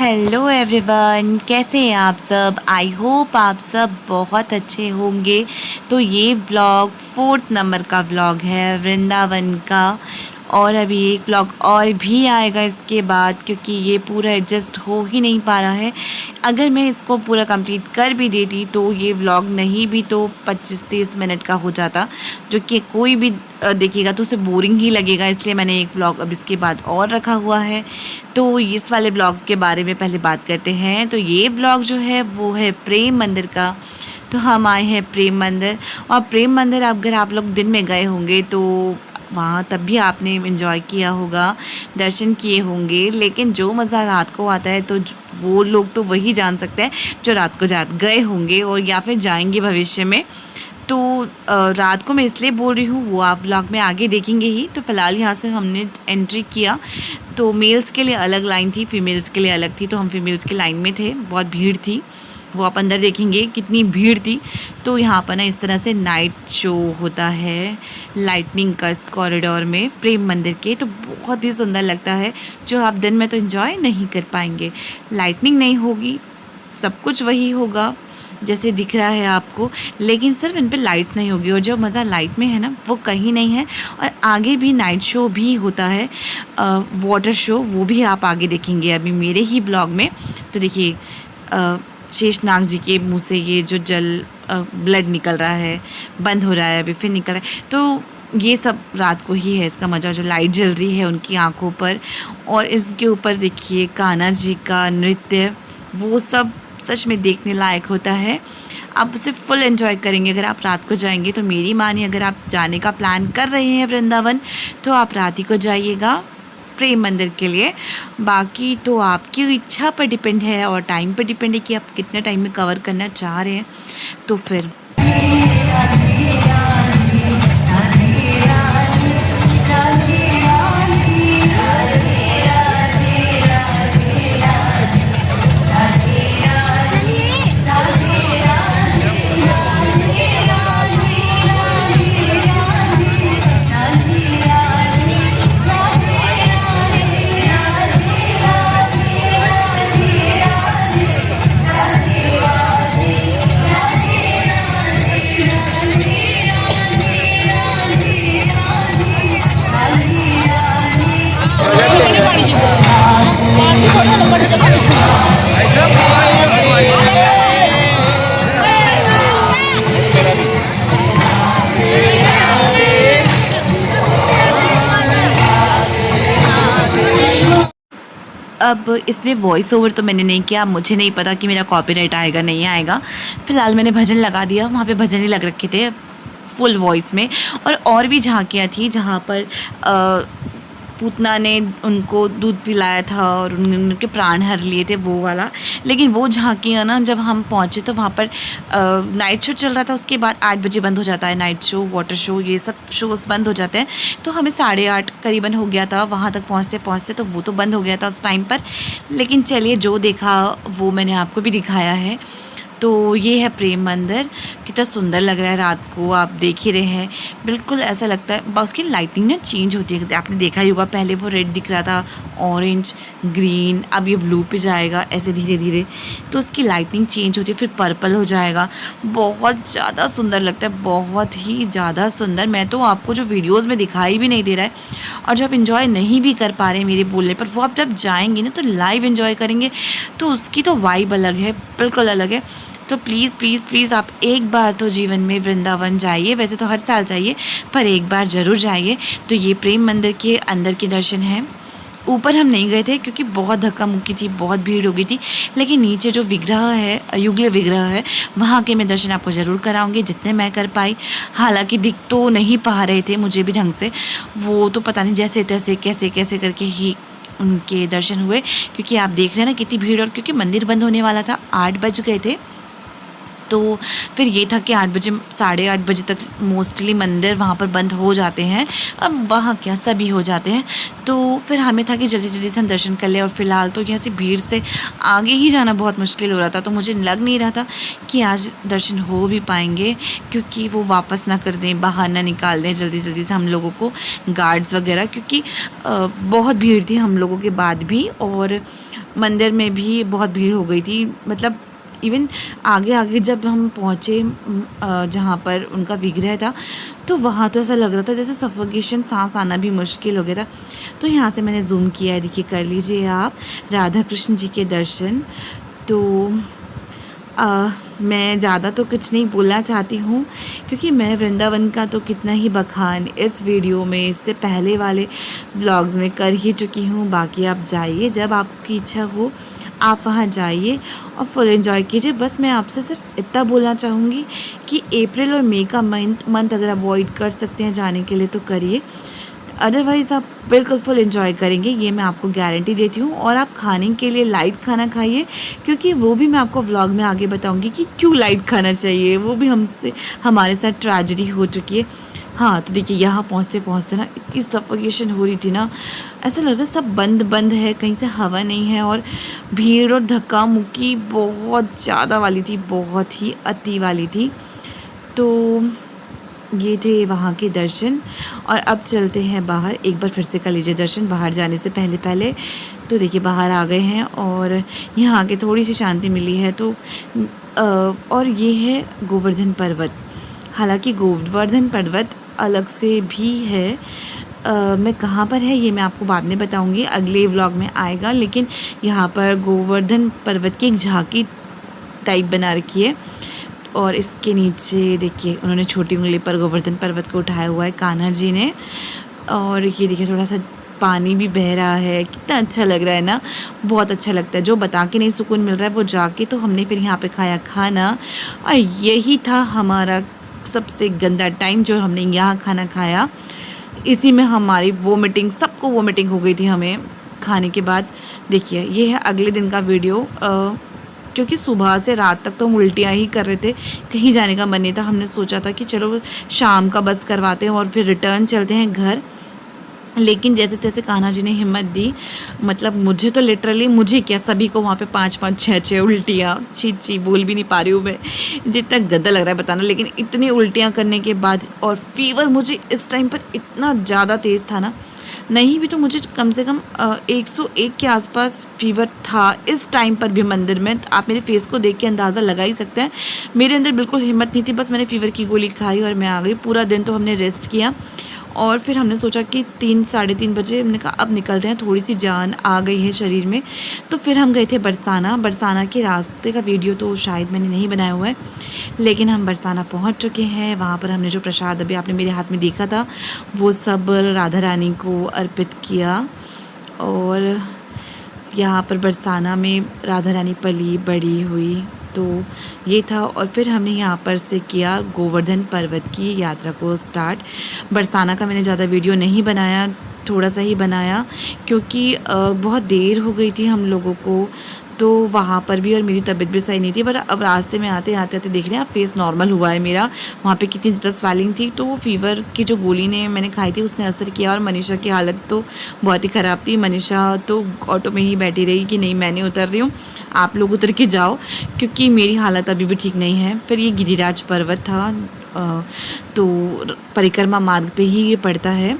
Hello everyone, कैसे हैं आप सब। आई होप आप सब बहुत अच्छे होंगे। तो ये व्लॉग 4th नंबर का व्लॉग है वृंदावन का। और अभी एक व्लॉग और भी आएगा इसके बाद, क्योंकि ये पूरा एडजस्ट हो ही नहीं पा रहा है। अगर मैं इसको पूरा कंप्लीट कर भी देती तो ये व्लॉग नहीं भी तो 25-30 मिनट का हो जाता, जो कि कोई भी देखेगा तो उसे बोरिंग ही लगेगा। इसलिए मैंने एक व्लॉग अब इसके बाद और रखा हुआ है। तो इस वाले ब्लॉग के बारे में पहले बात करते हैं। तो ये ब्लॉग जो है वो है प्रेम मंदिर का। तो हम आए हैं प्रेम मंदिर, और प्रेम मंदिर अगर आप लोग दिन में गए होंगे तो वहाँ तब भी आपने एंजॉय किया होगा, दर्शन किए होंगे। लेकिन जो मज़ा रात को आता है तो वो लोग तो वही जान सकते हैं जो रात को गए होंगे और या फिर जाएंगे भविष्य में। तो रात को मैं इसलिए बोल रही हूँ, वो आप व्लॉग में आगे देखेंगे ही। तो फ़िलहाल यहाँ से हमने एंट्री किया। तो मेल्स के लिए अलग लाइन थी, फीमेल्स के लिए अलग थी। तो हम फीमेल्स की लाइन में थे, बहुत भीड़ थी। वो आप अंदर देखेंगे कितनी भीड़ थी। तो यहाँ पर ना इस तरह से नाइट शो होता है लाइटनिंग का इस कॉरिडोर में प्रेम मंदिर के। तो बहुत ही सुंदर लगता है, जो आप दिन में तो एंजॉय नहीं कर पाएंगे। लाइटनिंग नहीं होगी, सब कुछ वही होगा जैसे दिख रहा है आपको, लेकिन सिर्फ इन पे लाइट्स नहीं होगी। और जो मज़ा लाइट में है ना वो कहीं नहीं है। और आगे भी नाइट शो भी होता है, वाटर शो, वो भी आप आगे देखेंगे अभी मेरे ही ब्लॉग में। तो देखिए शेषनाग जी के मुंह से ये जो जल ब्लड निकल रहा है, बंद हो रहा है, अभी फिर निकल रहा है। तो ये सब रात को ही है इसका मज़ा, जो लाइट जल रही है उनकी आँखों पर। और इसके ऊपर देखिए कान्हा जी का नृत्य, वो सब सच में देखने लायक होता है। आप उसे फुल एंजॉय करेंगे अगर आप रात को जाएंगे। तो मेरी मानिए, अगर आप जाने का प्लान कर रहे हैं वृंदावन, तो आप रात ही को जाइएगा प्रेम मंदिर के लिए। बाकी तो आपकी इच्छा पर डिपेंड है और टाइम पर डिपेंड है कि आप कितने टाइम में कवर करना चाह रहे हैं। तो फिर अब इसमें वॉइस ओवर तो मैंने नहीं किया, मुझे नहीं पता कि मेरा कॉपीराइट आएगा नहीं आएगा। फ़िलहाल मैंने भजन लगा दिया, वहाँ पे भजन ही लग रखे थे फुल वॉइस में। और भी झांकियाँ थी जहाँ पर पूतना ने उनको दूध पिलाया था और उनके प्राण हर लिए थे, वो वाला। लेकिन वो झांकियाँ ना जब हम पहुँचे तो वहाँ पर नाइट शो चल रहा था। उसके बाद 8 बजे बंद हो जाता है नाइट शो, वाटर शो, ये सब शोज़ बंद हो जाते हैं। तो हमें 8:30 करीबन हो गया था वहाँ तक पहुँचते पहुँचते, तो वो तो बंद हो गया था उस टाइम पर। लेकिन चलिए, जो देखा वो मैंने आपको भी दिखाया है। तो ये है प्रेम मंदिर, कितना सुंदर लग रहा है रात को, आप देख ही रहे हैं। बिल्कुल ऐसा लगता है, बस उसकी लाइटिंग ना चेंज होती है, आपने देखा ही होगा। पहले वो रेड दिख रहा था, ऑरेंज, ग्रीन, अब ये ब्लू पे जाएगा ऐसे धीरे धीरे। तो उसकी लाइटिंग चेंज होती है, फिर पर्पल हो जाएगा। बहुत ज़्यादा सुंदर लगता है, बहुत ही ज़्यादा सुंदर। मैं तो आपको जो वीडियोज़ में दिखाई भी नहीं दे रहा है, और जो आप इन्जॉय नहीं भी कर पा रहे हैं मेरे बोलने पर, वो आप जब जाएंगे ना तो लाइव इन्जॉय करेंगे। तो उसकी तो वाइब अलग है, बिल्कुल अलग है। तो प्लीज़ प्लीज़ प्लीज़ आप एक बार तो जीवन में वृंदावन जाइए। वैसे तो हर साल जाइए, पर एक बार ज़रूर जाइए। तो ये प्रेम मंदिर के अंदर के दर्शन हैं। ऊपर हम नहीं गए थे क्योंकि बहुत धक्का मुक्की थी, बहुत भीड़ हो गई थी। लेकिन नीचे जो विग्रह है, युगल विग्रह है, वहाँ के मैं दर्शन आपको ज़रूर कराऊंगी जितने मैं कर पाई। हालांकि दिख तो नहीं पा रहे थे मुझे भी ढंग से, वो तो पता नहीं जैसे तैसे कैसे कैसे करके ही उनके दर्शन हुए। क्योंकि आप देख रहे हैं ना कितनी भीड़, और क्योंकि मंदिर बंद होने वाला था, 8 बज गए थे। तो फिर ये था कि 8 बजे 8:30 बजे तक मोस्टली मंदिर वहाँ पर बंद हो जाते हैं। अब वहाँ क्या सभी हो जाते हैं। तो फिर हमें था कि जल्दी जल्दी से हम दर्शन कर लें। और फ़िलहाल तो यहाँ से भीड़ से आगे ही जाना बहुत मुश्किल हो रहा था। तो मुझे लग नहीं रहा था कि आज दर्शन हो भी पाएंगे, क्योंकि वो वापस ना कर दें, बाहर ना निकाल दें जल्दी जल्दी से हम लोगों को, गार्ड्स वगैरह। क्योंकि बहुत भीड़ थी हम लोगों के बाद भी। और मंदिर में भी बहुत भीड़ हो गई थी, मतलब इवन आगे आगे जब हम पहुँचे जहाँ पर उनका विग्रह था, तो वहाँ तो ऐसा लग रहा था जैसे सफोकेशन, सांस आना भी मुश्किल हो गया था। तो यहाँ से मैंने जूम किया है, देखिए कर लीजिए आप राधा कृष्ण जी के दर्शन। तो मैं ज़्यादा तो कुछ नहीं बोलना चाहती हूँ, क्योंकि मैं वृंदावन का तो कितना ही बखान इस वीडियो में, इससे पहले वाले व्लॉग्स में कर ही चुकी हूँ। बाकी आप जाइए, जब आपकी इच्छा हो आप वहाँ जाइए और फुल एंजॉय कीजिए। बस मैं आपसे सिर्फ इतना बोलना चाहूँगी कि अप्रैल और मई का मंथ अगर अवॉइड कर सकते हैं जाने के लिए तो करिए, अदरवाइज़ आप बिल्कुल फुल एंजॉय करेंगे, ये मैं आपको गारंटी देती हूँ। और आप खाने के लिए लाइट खाना खाइए, क्योंकि वो भी मैं आपको व्लॉग में आगे बताऊँगी कि क्यों लाइट खाना चाहिए, वो भी हमारे साथ ट्रेजेडी हो चुकी है। हाँ, तो देखिए यहाँ पहुँचते पहुँचते ना इतनी सफोकेशन हो रही थी ना, ऐसा लग रहा था सब बंद बंद है, कहीं से हवा नहीं है, और भीड़ और धक्का मुक्की बहुत ज़्यादा वाली थी, बहुत ही अति वाली थी। तो ये थे वहाँ के दर्शन। और अब चलते हैं बाहर, एक बार फिर से कर लीजिए दर्शन बाहर जाने से पहले पहले। तो देखिए बाहर आ गए हैं और यहाँ आके थोड़ी सी शांति मिली है। तो और ये है गोवर्धन पर्वत। हालांकि गोवर्धन पर्वत अलग से भी है, मैं कहाँ पर है ये मैं आपको बाद में बताऊँगी, अगले व्लॉग में आएगा। लेकिन यहाँ पर गोवर्धन पर्वत की एक झांकी टाइप बना रखी है, और इसके नीचे देखिए उन्होंने छोटी उंगली पर गोवर्धन पर्वत को उठाया हुआ है कान्हा जी ने। और ये देखिए थोड़ा सा पानी भी बह रहा है, कितना अच्छा लग रहा है ना, बहुत अच्छा लगता है। जो बता के नहीं सुकून मिल रहा है वो जाके। तो हमने फिर यहाँ पे खाया खाना, और यही था हमारा सबसे गंदा टाइम जो हमने यहाँ खाना खाया। इसी में हमारी वोमिटिंग, सबको वोमिटिंग हो गई थी हमें खाने के बाद। देखिए ये है अगले दिन का वीडियो। क्योंकि सुबह से रात तक तो हम उल्टियाँ ही कर रहे थे, कहीं जाने का मन नहीं था। हमने सोचा था कि चलो शाम का बस करवाते हैं और फिर रिटर्न चलते हैं घर। लेकिन जैसे तैसे कान्हा जी ने हिम्मत दी, मतलब मुझे तो लिटरली, मुझे क्या सभी को वहाँ पे 5-5 6-6 उल्टियाँ, छी बोल भी नहीं पा रही हूँ मैं, जितना गंदा लग रहा है बताना। लेकिन इतनी उल्टियाँ करने के बाद, और फीवर मुझे इस टाइम पर इतना ज़्यादा तेज़ था ना, नहीं भी तो मुझे कम से कम 101 के आसपास फीवर था इस टाइम पर भी मंदिर में। आप मेरे फेस को देख के अंदाज़ा लगा ही सकते हैं। मेरे अंदर बिल्कुल हिम्मत नहीं थी, बस मैंने फ़ीवर की गोली खाई और मैं आ गई। पूरा दिन तो हमने रेस्ट किया, और फिर हमने सोचा कि 3-3:30 बजे हमने कहा अब निकलते हैं, थोड़ी सी जान आ गई है शरीर में। तो फिर हम गए थे बरसाना के रास्ते का वीडियो तो शायद मैंने नहीं बनाया हुआ है, लेकिन हम बरसाना पहुंच चुके हैं। वहाँ पर हमने जो प्रसाद अभी आपने मेरे हाथ में देखा था वो सब राधा रानी को अर्पित किया। और यहाँ पर बरसाना में राधा रानी पली बड़ी हुई, तो ये था। और फिर हमने यहाँ पर से किया गोवर्धन पर्वत की यात्रा को स्टार्ट। बरसाना का मैंने ज़्यादा वीडियो नहीं बनाया, थोड़ा सा ही बनाया, क्योंकि बहुत देर हो गई थी हम लोगों को, तो वहाँ पर भी, और मेरी तबीयत भी सही नहीं थी। पर अब रास्ते में आते आते देख रहे हैं आप, फेस नॉर्मल हुआ है मेरा। वहाँ पे कितनी ज़्यादा स्वेलिंग थी, तो वो फीवर की जो गोली ने मैंने खाई थी उसने असर किया। और मनीषा की हालत तो बहुत ही ख़राब थी। मनीषा तो ऑटो में ही बैठी रही कि नहीं मैं नहीं उतर रही हूँ, आप लोग उतर के जाओ, क्योंकि मेरी हालत अभी भी ठीक नहीं है। फिर ये गिरिराज पर्वत था, तो परिक्रमा मार्ग पे ही ये पड़ता है।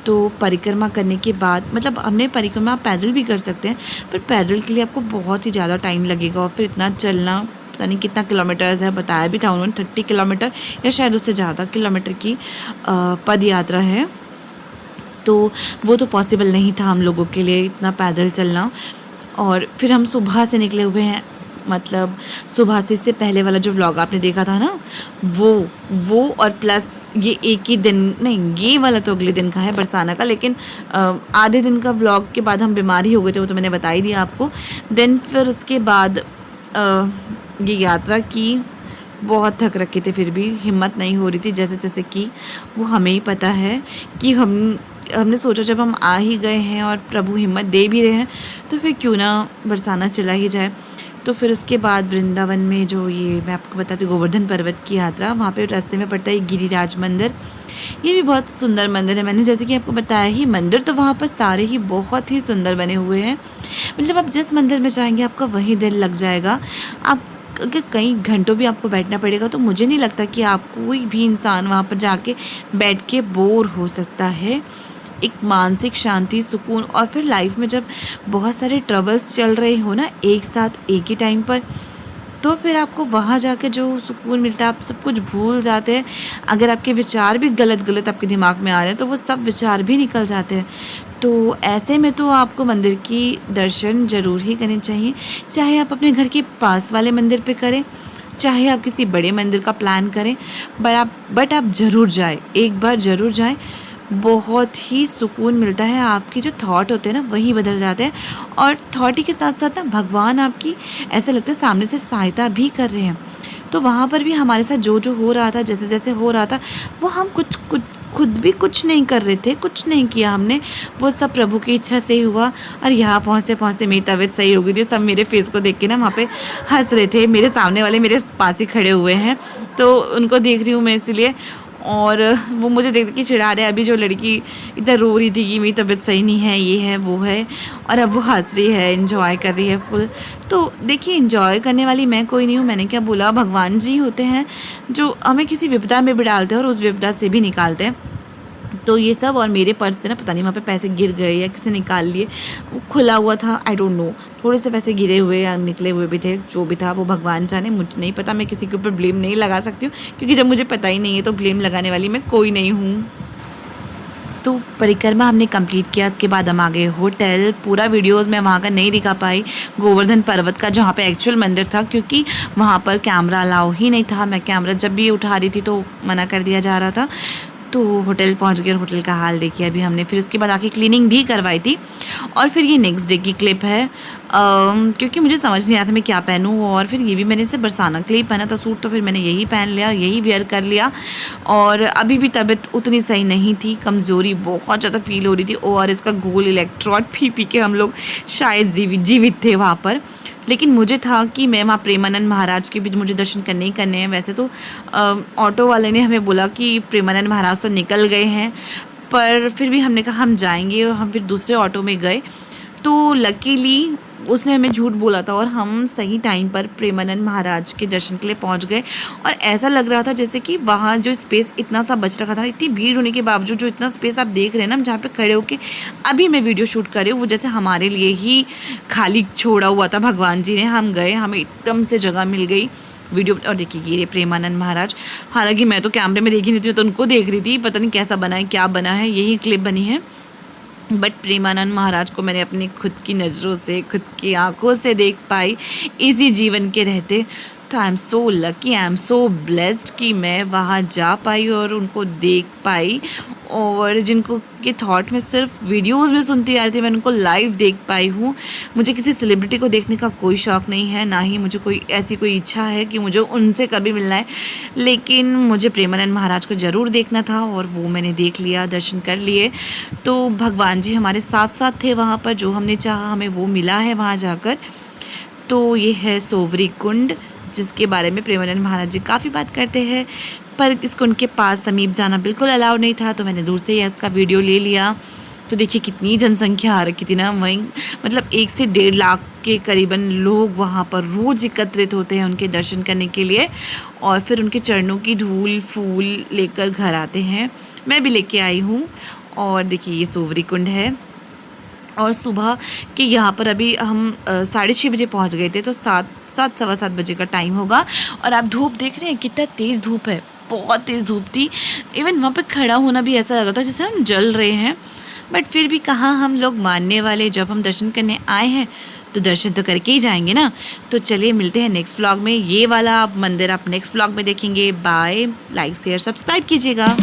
तो परिक्रमा करने के बाद, मतलब हमने परिक्रमा पैदल भी कर सकते हैं, पर पैदल के लिए आपको बहुत ही ज़्यादा टाइम लगेगा, और फिर इतना चलना, पता नहीं कितना किलोमीटर्स है, बताया भी था उन्होंने 30 किलोमीटर या शायद उससे ज़्यादा किलोमीटर की पद यात्रा है। तो वो तो पॉसिबल नहीं था हम लोगों के लिए इतना पैदल चलना। और फिर हम सुबह से निकले हुए हैं, मतलब सुबह से इससे पहले वाला जो व्लॉग आपने देखा था ना, वो और प्लस ये एक ही दिन नहीं, ये वाला तो अगले दिन का है बरसाना का। लेकिन आधे दिन का व्लॉग के बाद हम बीमार ही हो गए थे, वो तो मैंने बता ही दिया आपको। देन फिर उसके बाद ये यात्रा की, बहुत थक रखे थे, फिर भी हिम्मत नहीं हो रही थी जैसे तैसे की। वो हमें ही पता है कि हमने सोचा जब हम आ ही गए हैं और प्रभु हिम्मत दे भी रहे हैं, तो फिर क्यों ना बरसाना चला ही जाए। तो फिर उसके बाद वृंदावन में जो ये मैं आपको बताती हूँ गोवर्धन पर्वत की यात्रा, वहाँ पे रास्ते में पड़ता है गिरिराज मंदिर। ये भी बहुत सुंदर मंदिर है। मैंने जैसे कि आपको बताया ही, मंदिर तो वहाँ पर सारे ही बहुत ही सुंदर बने हुए हैं। मतलब आप जिस मंदिर में जाएंगे आपका वही दिल लग जाएगा। आप अगर कई घंटों भी आपको बैठना पड़ेगा, तो मुझे नहीं लगता कि आप कोई भी इंसान वहाँ पर जाके बैठ के बोर हो सकता है। एक मानसिक शांति, सुकून। और फिर लाइफ में जब बहुत सारे ट्रबल्स चल रहे हो ना एक साथ एक ही टाइम पर, तो फिर आपको वहाँ जाके जो सुकून मिलता है, आप सब कुछ भूल जाते हैं। अगर आपके विचार भी गलत गलत आपके दिमाग में आ रहे हैं तो वो सब विचार भी निकल जाते हैं। तो ऐसे में तो आपको मंदिर की दर्शन ज़रूर ही करने चाहिए, चाहे आप अपने घर के पास वाले मंदिर पे करें, चाहे आप किसी बड़े मंदिर का प्लान करें, बट आप ज़रूर जाएं, एक बार ज़रूर जाएं। बहुत ही सुकून मिलता है, आपके जो थॉट होते हैं ना वही बदल जाते हैं। और थॉट ही के साथ साथ ना भगवान आपकी ऐसा लगता है सामने से सहायता भी कर रहे हैं। तो वहाँ पर भी हमारे साथ जो जो हो रहा था, जैसे जैसे हो रहा था, वो हम कुछ कुछ खुद भी कुछ नहीं कर रहे थे, कुछ नहीं किया हमने, वो सब प्रभु की इच्छा से ही हुआ। और यहाँ पहुँचते पहुँचते मेरी तबीयत सही हो गई थी। सब मेरे फेस को देख के ना वहाँ पे हंस रहे थे। मेरे सामने वाले मेरे पास ही खड़े हुए हैं, तो उनको देख रही हूँ मैं इसलिए। और वो मुझे देख के चिढ़ा रहे हैं। अभी जो लड़की इतना रो रही थी कि मेरी तबीयत सही नहीं है, ये है वो है, और अब वो हंस रही है, एंजॉय कर रही है फुल। तो देखिए, एंजॉय करने वाली मैं कोई नहीं हूँ। मैंने क्या बोला, भगवान जी होते हैं जो हमें किसी विपदा में भी डालते हैं और उस विपदा से भी निकालते हैं। तो ये सब, और मेरे पर्स से ना पता नहीं वहाँ पे पैसे गिर गए या किसी निकाल लिए, वो खुला हुआ था, आई डोंट नो। थोड़े से पैसे गिरे हुए या निकले हुए भी थे, जो भी था वो भगवान जाने, मुझे नहीं पता। मैं किसी के ऊपर ब्लेम नहीं लगा सकती हूँ, क्योंकि जब मुझे पता ही नहीं है तो ब्लेम लगाने वाली मैं कोई नहीं हूँ। तो परिक्रमा हमने कंप्लीट किया, उसके बाद हम आ गए होटल। पूरा वीडियोस मैं वहाँ का नहीं दिखा पाई, गोवर्धन पर्वत का जहाँ पे एक्चुअल मंदिर था, क्योंकि वहाँ पर कैमरा अलाउ ही नहीं था। मैं कैमरा जब भी उठा रही थी तो मना कर दिया जा रहा था। तो होटल पहुंच गए और होटल का हाल देखिए अभी हमने। फिर उसके बाद आके क्लीनिंग भी करवाई थी। और फिर ये नेक्स्ट डे की क्लिप है, क्योंकि मुझे समझ नहीं आया था मैं क्या पहनूं। और फिर ये भी मैंने से बरसाना के लिए पहना था सूट, तो फिर मैंने यही पहन लिया, यही वेयर कर लिया। और अभी भी तबीयत उतनी सही नहीं थी, कमज़ोरी बहुत ज़्यादा फील हो रही थी। और इसका गोल इलेक्ट्रॉट पी के हम लोग शायद जीवित थे वहाँ पर। लेकिन मुझे था कि मैं वहाँ प्रेमानंद महाराज के भी मुझे दर्शन करने ही करने हैं। वैसे तो ऑटो वाले ने हमें बोला कि प्रेमानंद महाराज तो निकल गए हैं, पर फिर भी हमने कहा हम जाएंगे, और हम फिर दूसरे ऑटो में गए। तो लकीली उसने हमें झूठ बोला था और हम सही टाइम पर प्रेमानंद महाराज के दर्शन के लिए पहुंच गए। और ऐसा लग रहा था जैसे कि वहाँ जो स्पेस इतना सा बच रखा था, इतनी भीड़ होने के बावजूद जो इतना स्पेस आप देख रहे हैं ना, जहाँ पे खड़े होके अभी मैं वीडियो शूट कर रही हूँ, वो जैसे हमारे लिए ही खाली छोड़ा हुआ था भगवान जी ने। हम गए, हमें एकदम से जगह मिल गई वीडियो। और देखिए ये प्रेमानंद महाराज, हालांकि मैं तो कैमरे में देखी नहीं थी, मैं तो उनको देख रही थी, पता नहीं कैसा बना है, क्या बना है, यही क्लिप बनी है। बट प्रेमानंद महाराज को मैंने अपनी खुद की नज़रों से, खुद की आंखों से देख पाई इसी जीवन के रहते। तो I am so lucky, I am so blessed कि मैं वहाँ जा पाई और उनको देख पाई। और जिनको के थॉट में सिर्फ वीडियोस में सुनती आ रही थी, मैं उनको लाइव देख पाई हूँ। मुझे किसी सेलिब्रिटी को देखने का कोई शौक़ नहीं है, ना ही मुझे कोई ऐसी कोई इच्छा है कि मुझे उनसे कभी मिलना है। लेकिन मुझे प्रेमानंद महाराज को ज़रूर देखना था और वो मैंने देख लिया, दर्शन कर लिए। तो भगवान जी हमारे साथ साथ थे वहाँ पर, जो हमने चाहा हमें वो मिला है वहाँ जाकर। तो ये है सोवरी कुंड, जिसके बारे में प्रेमानंद महाराज जी काफ़ी बात करते हैं, पर इस कुंड के पास समीप जाना बिल्कुल अलाउ नहीं था। तो मैंने दूर से ही इसका वीडियो ले लिया। तो देखिए कितनी जनसंख्या आ रखी थी ना वहीं, मतलब 1 से 1.5 लाख के करीबन लोग वहाँ पर रोज़ एकत्रित होते हैं उनके दर्शन करने के लिए। और फिर उनके चरणों की धूल फूल लेकर घर आते हैं। मैं भी लेके आई हूँ। और देखिए ये सोवरी कुंड है। और सुबह के यहाँ पर अभी हम 6:30 बजे पहुँच गए थे, तो 7 सवा 7 बजे का टाइम होगा। और आप धूप देख रहे हैं, कितना तेज़ धूप है, बहुत तेज़ धूप थी। इवन वहाँ पे खड़ा होना भी ऐसा लग रहा था जैसे हम जल रहे हैं। बट फिर भी कहाँ हम लोग मानने वाले, जब हम दर्शन करने आए हैं तो दर्शन तो करके ही जाएंगे ना। तो चलिए मिलते हैं नेक्स्ट व्लॉग में। ये वाला मंदिर आप नेक्स्ट व्लॉग में देखेंगे। बाय, लाइक शेयर सब्सक्राइब कीजिएगा।